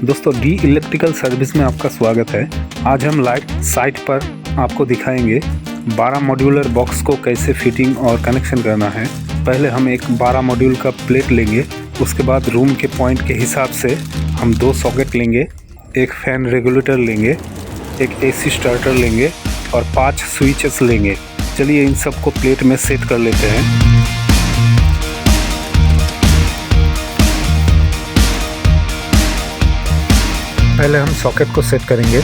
दोस्तों D electrical service में आपका स्वागत है। आज हम लाइव साइट पर आपको दिखाएंगे 12 मॉड्यूलर बॉक्स को कैसे फिटिंग और कनेक्शन करना है। पहले हम एक 12 मॉड्यूल का प्लेट लेंगे, उसके बाद रूम के पॉइंट के हिसाब से हम 2 सॉकेट लेंगे, एक फैन रेगुलेटर लेंगे, एक एसी स्टार्टर लेंगे और 5 स्विचेस लेंगे। चलिए इन सब को प्लेट में सेट कर लेते हैं। पहले हम सॉकेट को सेट करेंगे।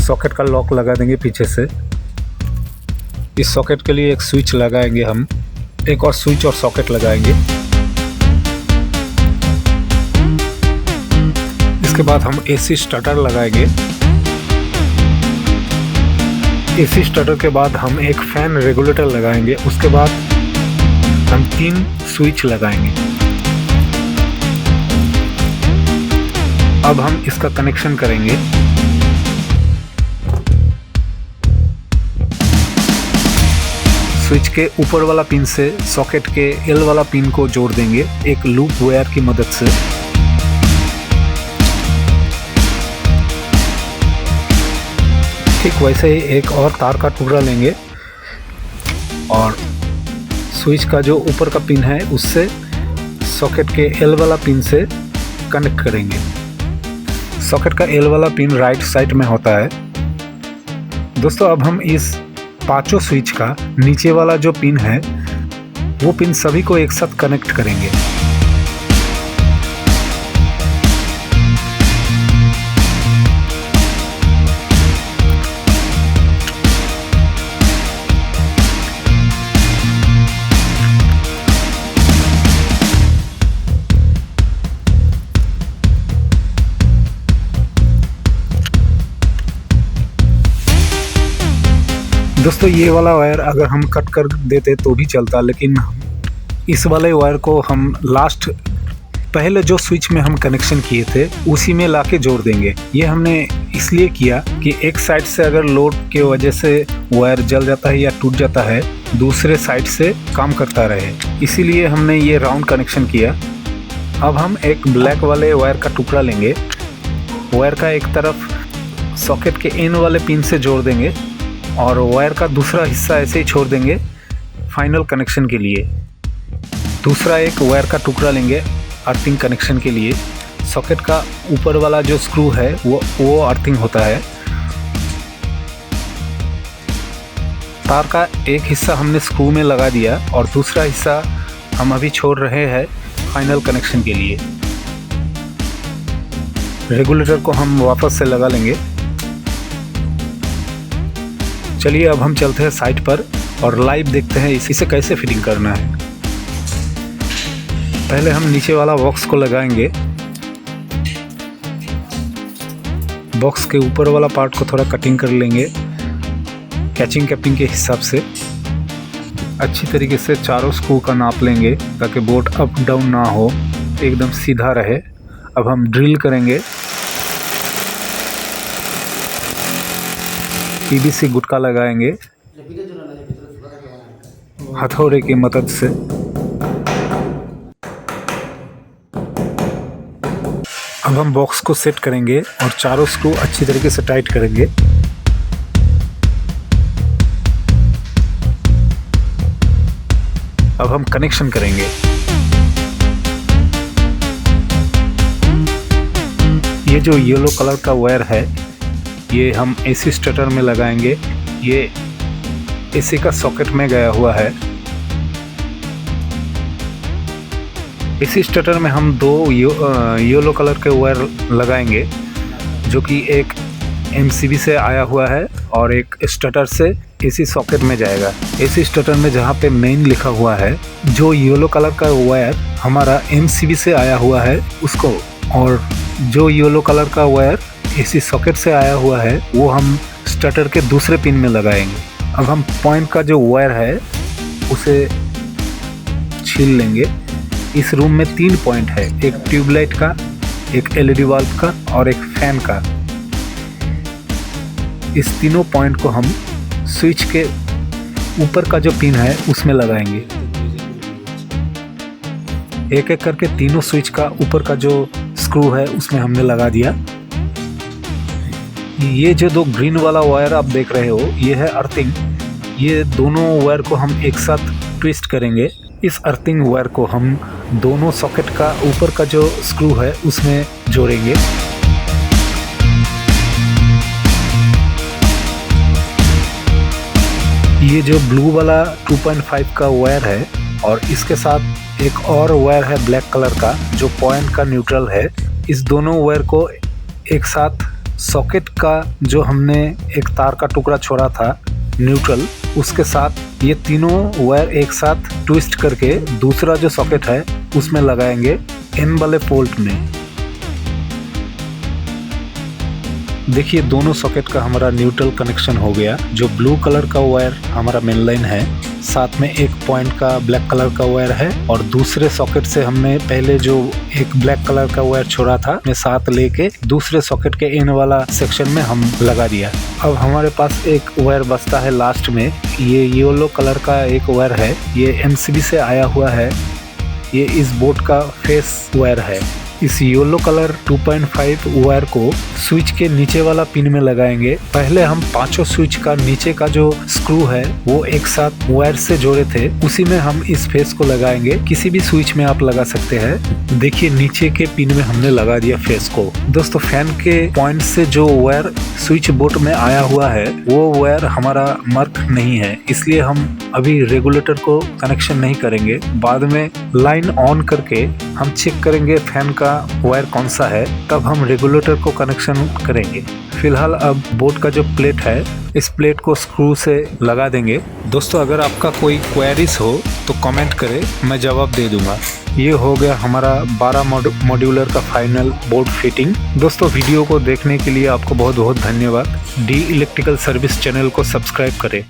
सॉकेट का लॉक लगा देंगे पीछे से। इस सॉकेट के लिए एक स्विच लगाएंगे, हम एक और स्विच और सॉकेट लगाएंगे। इसके बाद हम एसी स्टार्टर लगाएंगे। एसी स्टार्टर के बाद हम एक फैन रेगुलेटर लगाएंगे। उसके बाद हम 3 स्विच लगाएंगे। अब हम इसका कनेक्शन करेंगे। स्विच के ऊपर वाला पिन से सॉकेट के एल वाला पिन को जोड़ देंगे एक लूप वायर की मदद से। ठीक वैसे ही एक और तार का टुकड़ा लेंगे और स्विच का जो ऊपर का पिन है उससे सॉकेट के एल वाला पिन से कनेक्ट करेंगे। सॉकेट का एल वाला पिन राइट साइड में होता है। दोस्तों अब हम इस 5 स्विच का नीचे वाला जो पिन है वो पिन सभी को एक साथ कनेक्ट करेंगे। दोस्तों ये वाला वायर अगर हम कट कर देते तो भी चलता, लेकिन इस वाले वायर को हम लास्ट पहले जो स्विच में हम कनेक्शन किए थे उसी में लाके जोड़ देंगे। ये हमने इसलिए किया कि एक साइड से अगर लोड के वजह से वायर जल जाता है या टूट जाता है, दूसरे साइड से काम करता रहे, इसीलिए हमने ये राउंड कनेक्शन किया। अब हम एक ब्लैक वाले वायर का टुकड़ा लेंगे। वायर का एक तरफ सॉकेट के इन वाले पिन से जोड़ देंगे और वायर का दूसरा हिस्सा ऐसे ही छोड़ देंगे फाइनल कनेक्शन के लिए। दूसरा एक वायर का टुकड़ा लेंगे अर्थिंग कनेक्शन के लिए। सॉकेट का ऊपर वाला जो स्क्रू है वो अर्थिंग होता है। तार का एक हिस्सा हमने स्क्रू में लगा दिया और दूसरा हिस्सा हम अभी छोड़ रहे हैं फाइनल कनेक्शन के लिए। रेगुलेटर को हम वापस से लगा लेंगे। चलिए अब हम चलते हैं साइट पर और लाइव देखते हैं इसे कैसे फिटिंग करना है। पहले हम नीचे वाला बॉक्स को लगाएंगे। बॉक्स के ऊपर वाला पार्ट को थोड़ा कटिंग कर लेंगे कैचिंग कैपिंग के हिसाब से। अच्छी तरीके से चारों स्क्रू का नाप लेंगे ताकि बोल्ट अप डाउन ना हो, एकदम सीधा रहे। अब हम ड्रिल करेंगे पीवीसी गुटका लगाएंगे हथौड़े की मदद से। अब हम बॉक्स को सेट करेंगे और चारों स्क्रू अच्छी तरीके से टाइट करेंगे। अब हम कनेक्शन करेंगे। ये जो येलो कलर का वायर है ये हम एसी स्टार्टर में लगाएंगे। ये एसी का सॉकेट में गया हुआ है। एसी स्टार्टर में हम 2 येलो कलर के वायर लगाएंगे जो कि एक एमसीबी से आया हुआ है और एक स्टार्टर से एसी सॉकेट में जाएगा। एसी स्टार्टर में जहाँ पे मेन लिखा हुआ है, जो येलो कलर का वायर हमारा एमसीबी से आया हुआ है उसको, और जो येलो कलर का वायर एसी सॉकेट से आया हुआ है वो हम स्टार्टर के दूसरे पिन में लगाएंगे। अब हम पॉइंट का जो वायर है उसे छील लेंगे। इस रूम में 3 पॉइंट है, एक ट्यूबलाइट का, एक एलईडी बल्ब का और एक फैन का। इस तीनों पॉइंट को हम स्विच के ऊपर का जो पिन है उसमें लगाएंगे। एक एक करके तीनों स्विच का ऊपर का जो स्क्रू है उसमें हमने लगा दिया। ये जो दो ग्रीन वाला वायर आप देख रहे हो ये है अर्थिंग। ये दोनों वायर को हम एक साथ ट्विस्ट करेंगे। इस अर्थिंग वायर को हम दोनों सॉकेट का ऊपर का जो स्क्रू है उसमें जोड़ेंगे। ये जो ब्लू वाला 2.5 का वायर है और इसके साथ एक और वायर है ब्लैक कलर का जो पॉइंट का न्यूट्रल है। इस दोनों वायर को एक साथ सॉकेट का जो हमने एक तार का टुकड़ा छोड़ा था न्यूट्रल, उसके साथ ये तीनों वायर एक साथ ट्विस्ट करके दूसरा जो सॉकेट है उसमें लगाएंगे एन वाले पोर्ट में। देखिए दोनों सॉकेट का हमारा न्यूट्रल कनेक्शन हो गया। जो ब्लू कलर का वायर हमारा मेन लाइन है, साथ में एक पॉइंट का ब्लैक कलर का वायर है और दूसरे सॉकेट से हमने पहले जो एक ब्लैक कलर का वायर छोड़ा था मैं साथ लेके दूसरे सॉकेट के इन वाला सेक्शन में हम लगा दिया। अब हमारे पास एक वायर बचता है लास्ट में। ये येलो कलर का एक वायर है, ये एमसीबी से आया हुआ है। ये इस बोर्ड का फेस वायर है। इस येलो कलर 2.5 वायर को स्विच के नीचे वाला पिन में लगाएंगे। पहले हम पांचों स्विच का नीचे का जो स्क्रू है वो एक साथ वायर से जोड़े थे, उसी में हम इस फेस को लगाएंगे। किसी भी स्विच में आप लगा सकते हैं। देखिए नीचे के पिन में हमने लगा दिया फेस को। दोस्तों फैन के पॉइंट से जो वायर स्विच बोर्ड में आया हुआ है वो वायर हमारा मार्क नहीं है, इसलिए हम अभी रेगुलेटर को कनेक्शन नहीं करेंगे। बाद में लाइन ऑन करके हम चेक करेंगे फैन का वायर कौन सा है, तब हम रेगुलेटर को कनेक्शन करेंगे। फिलहाल अब बोर्ड का जो प्लेट है इस प्लेट को स्क्रू से लगा देंगे। दोस्तों अगर आपका कोई क्वेरीज हो तो कमेंट करें, मैं जवाब दे दूंगा। ये हो गया हमारा 12 मॉड्यूलर का फाइनल बोर्ड फिटिंग। दोस्तों वीडियो को देखने के लिए आपको बहुत बहुत धन्यवाद। डी इलेक्ट्रिकल सर्विस चैनल को सब्सक्राइब करें।